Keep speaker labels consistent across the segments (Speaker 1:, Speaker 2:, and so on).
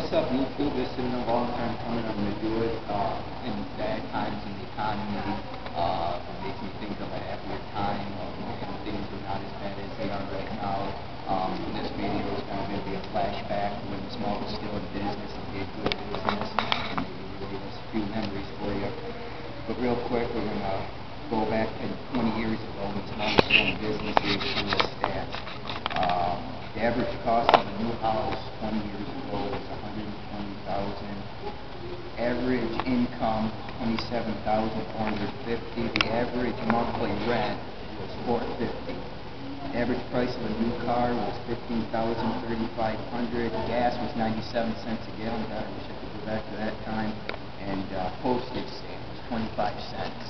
Speaker 1: what's up, YouTube? This has been a long time coming. I'm going to do it in bad times in the economy. It makes me think of a happier time when things were not as bad as they are right now. This video is going to be a flashback when Small was still in business and did good business, and maybe there's a few memories for you. But real quick, we're going to go back to 20 years ago when Small was still in business. Here's some of the stats. The average cost of a new house 20 years ago was $120,000. Average income $27,450. The average monthly rent was $450. Average price of a new car was $15,350. Gas was 97 cents a gallon. God, I wish I could go back to that time. And postage stamp was 25 cents.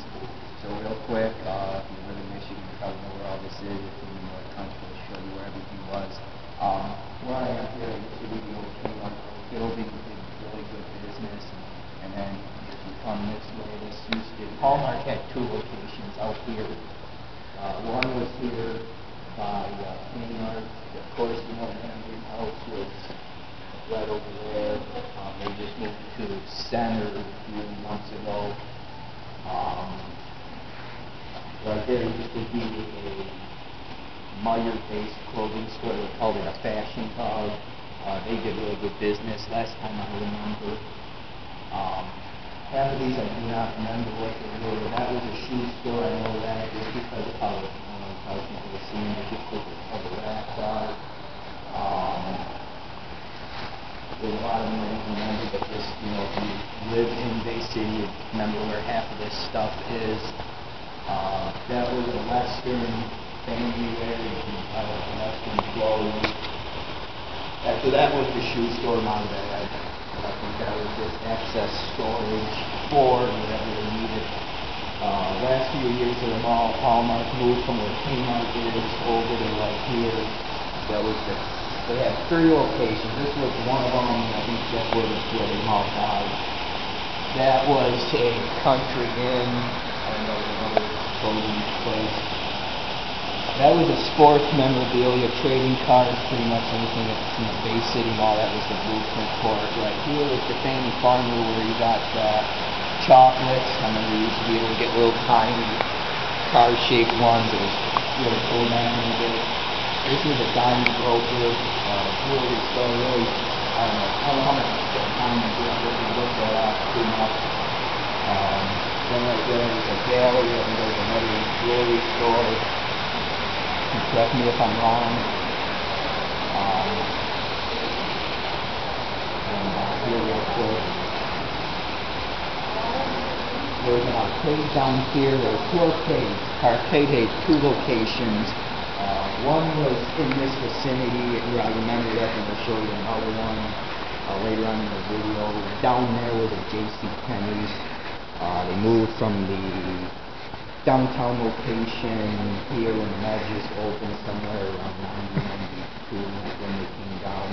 Speaker 1: So real quick, if you live in Michigan, you probably know where all this is. If you're in the North Country, I'll show you where everything was. Where I am here, I used to be the old Kmart building, did really good business. And then if you come this way, this used to, Hallmark had two locations out here. One was here by Kmart. Of course, you know, the Henry House was right over there. They just moved to Center a few months ago. Right there used to be a Meyer-based clothing store. They called it a Fashion Hub. They did really good business last time I remember. Half of these I do not remember what they were. That was a shoe store. I know that just because of how people were seeing it, just because of how the racks are. There's a lot of them I don't remember, but just, you know, if you live in Bay City, you remember where half of this stuff is. That was a Western family wear, you can buy like Western clothes. After that was the shoe store, my bad. I think that was just excess storage for whatever they needed. Last few years of the mall, Hallmark moved from where Kmart is over to right here. That was they had 3 locations. This was one of them. I think that was where they all died. That was a Country Inn. I don't know another clothing place. That was a sports memorabilia, trading cards, pretty much anything that's in the Bay City Mall. That was the Blueprint Court. Right here is the Family Farmer where you got chocolates. I remember you used to be able to get little tiny car-shaped ones. It was really cool back in the day. This is a diamond broker, jewelry store. Really, I don't know how much diamond jewelry looked at too much. Then right there is a gallery, and there's another jewelry store. Correct me if I'm wrong. Here real quick. There's an arcade down here. There's 2 arcades. Arcade had 2 locations. One was in this vicinity. I remember that, and I'll show you another one later on in the video. Down there was a JCPenney's. They moved from the downtown location here, and that just opened somewhere around 1992 when they came down,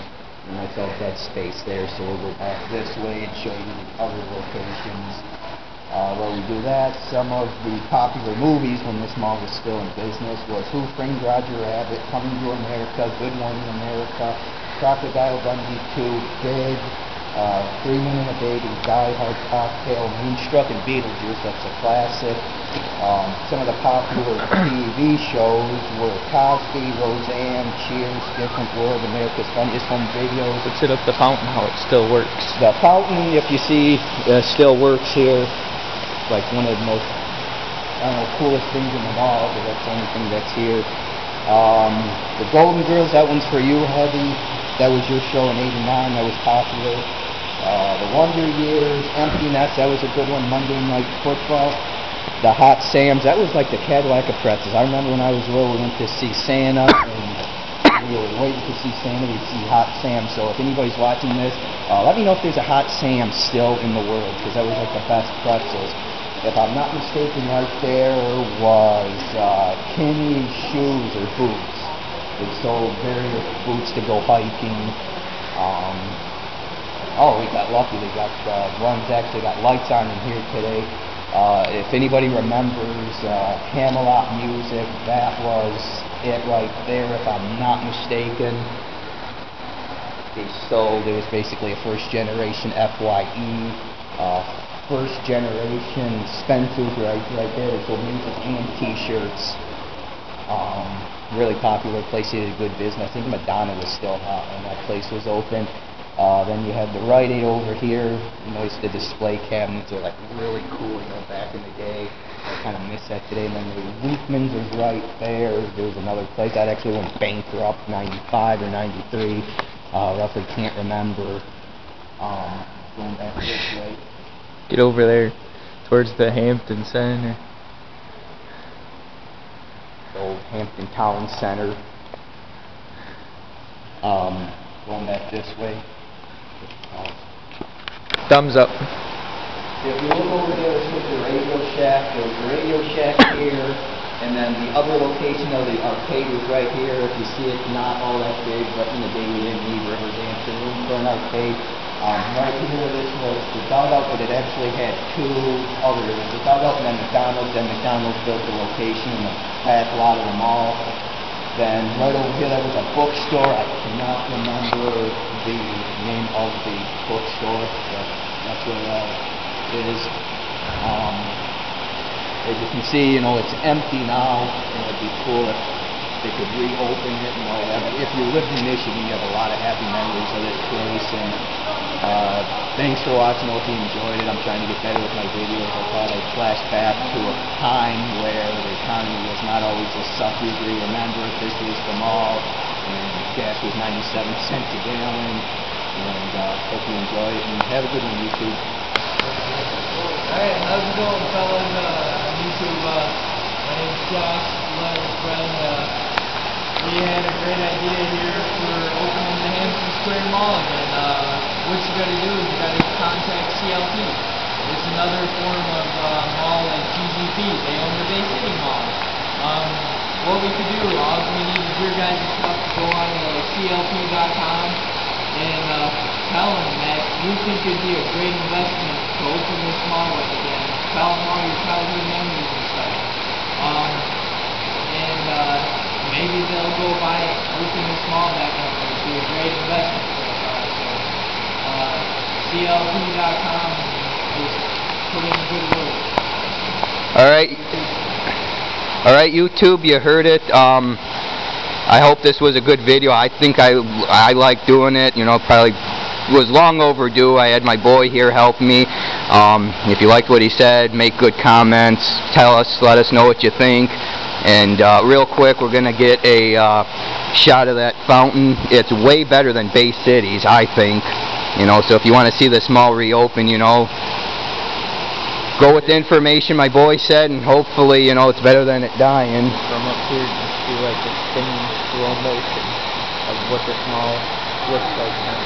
Speaker 1: and that's all dead space there. So we'll go back this way and show you the other locations. While we do that, some of the popular movies when this mall was still in business was Who Framed Roger Rabbit, Coming to America, Good Morning America, Crocodile Dundee 2, Big, 3 Men and a Baby, Die Hard, Cocktail, Moonstruck, and Beetlejuice. That's a classic. Some of the popular TV shows were Cosby, Roseanne, Cheers, Different World, America's Funniest Home Videos.
Speaker 2: Let's hit up the fountain, how it still works.
Speaker 1: The fountain, if you see, still works here. Like one of the most, I don't know, coolest things in the mall, but that's the only thing that's here. The Golden Girls, that one's for you, Heavy. That was your show in '89, that was popular. The Wonder Years, Empty Nest, that was a good one. Monday Night Football. The Hot Sams, that was like the Cadillac of pretzels. I remember when I was little, we went to see Santa, and we were waiting to see Santa, we'd see Hot Sam. So if anybody's watching this, let me know if there's a Hot Sam still in the world, because that was like the best pretzels. If I'm not mistaken, right there was Kinney's Shoes or Boots. They sold various boots to go hiking. Oh, we got lucky. They got one's actually got lights on in here today. If anybody remembers Camelot Music, that was it right there, if I'm not mistaken. they sold. It was basically a first generation FYE, first generation Spencer's right there. They sold music and t-shirts. Really popular place. They did a good business. I think Madonna was still hot when that place was open. Then you have the Rite Aid over here. You notice the display cabinets are like really cool, you know, back in the day. I kind of miss that today. And then the Weekman's is right there. There's another place that actually went bankrupt, 95 or 93. Roughly can't remember. Going back this way.
Speaker 2: Get over there towards the Hampton Center.
Speaker 1: The old Hampton Town Center. Going back this way.
Speaker 2: Thumbs up.
Speaker 1: If you look over there, it's with the Radio Shack. There's the Radio Shack here, and then the other location of the arcade is right here. If you see it, not all that big, but in the day we didn't need River Dance room for an arcade. Right here, this was the dugout, but it actually had two other. There was the dugout and then McDonald's. Then McDonald's built the location in the back lot of the mall. Then right over here, there was a bookstore. I cannot remember the name of the bookstore, but that's where that is. As you can see, you know, it's empty now. And it'd be cool if they could reopen it. You know, if you live in Michigan, you have a lot of happy memories of this place. And thanks for watching. I hope you enjoyed it. I'm trying to get better with my videos. I thought I'd flash back to a time where the economy was not always as sucky as we remember. This was the mall, and gas was 97 cents a gallon. And hope you enjoy it, and have a good one, YouTube.
Speaker 3: Alright, how's it going, fellas? YouTube, my name's Josh, my friend. We had a great idea here for opening the Hampton Square Mall, and what you gotta do is you gotta contact CLT. It's another form of mall like GGP. They own the Bay City Mall. What we could do, all we need is your guys' stuff to go on CLT.com and tell them that you think it'd be a great investment to open this mall up again. Tell them all your childhood memories and stuff. Maybe they'll go buy it, open this mall back up, and it'd be a great investment for us. CLT.com, just put in a good word.
Speaker 4: Alright, YouTube, you heard it. I hope this was a good video. I think I like doing it. You know, probably was long overdue. I had my boy here help me. If you liked what he said, make good comments. Tell us, let us know what you think. And real quick, we're going to get a shot of that fountain. It's way better than Bay City's, I think. You know, so if you want to see this mall reopen, you know, go with the information my boy said, and hopefully, you know, it's better than it dying.
Speaker 2: From up here, you can see like the spinning slow motion of what this mall looks like now.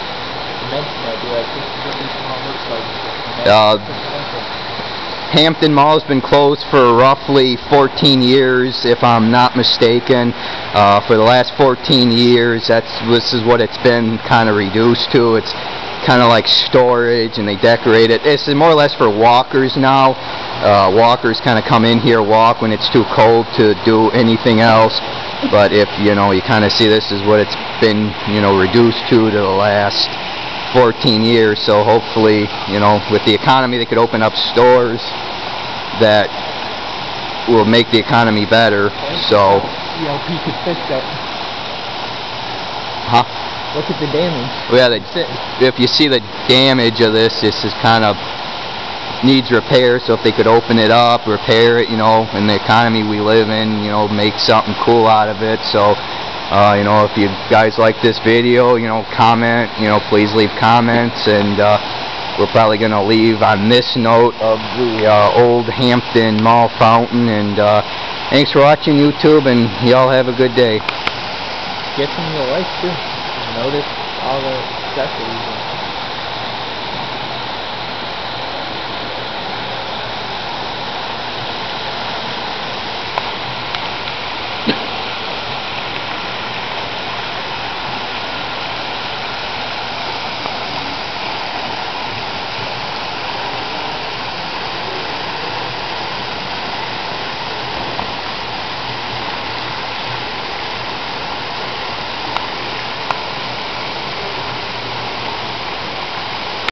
Speaker 2: You mentioned that, dude. I think what this mall looks like.
Speaker 4: Hampton Mall has been closed for roughly 14 years, if I'm not mistaken. For the last 14 years, this is what it's been kind of reduced to. It's kind of like storage, and they decorate it. This is more or less for walkers now. Walkers kind of come in here, walk when it's too cold to do anything else. But if, you know, you kind of see this is what it's been, you know, reduced to the last 14 years. So hopefully, you know, with the economy, they could open up stores that will make the economy better. So
Speaker 2: CLP could fix that.
Speaker 4: Huh?
Speaker 2: Look at the damage.
Speaker 4: Yeah, if you see the damage of this, this is kind of needs repair. So if they could open it up, repair it, you know, in the economy we live in, you know, make something cool out of it. So you know, if you guys like this video, you know, comment, you know, please leave comments, and we're probably going to leave on this note of the old Hampton Mall fountain. And thanks for watching, YouTube, and y'all have a good day.
Speaker 2: Get some of the lights too. Notice all the accessories.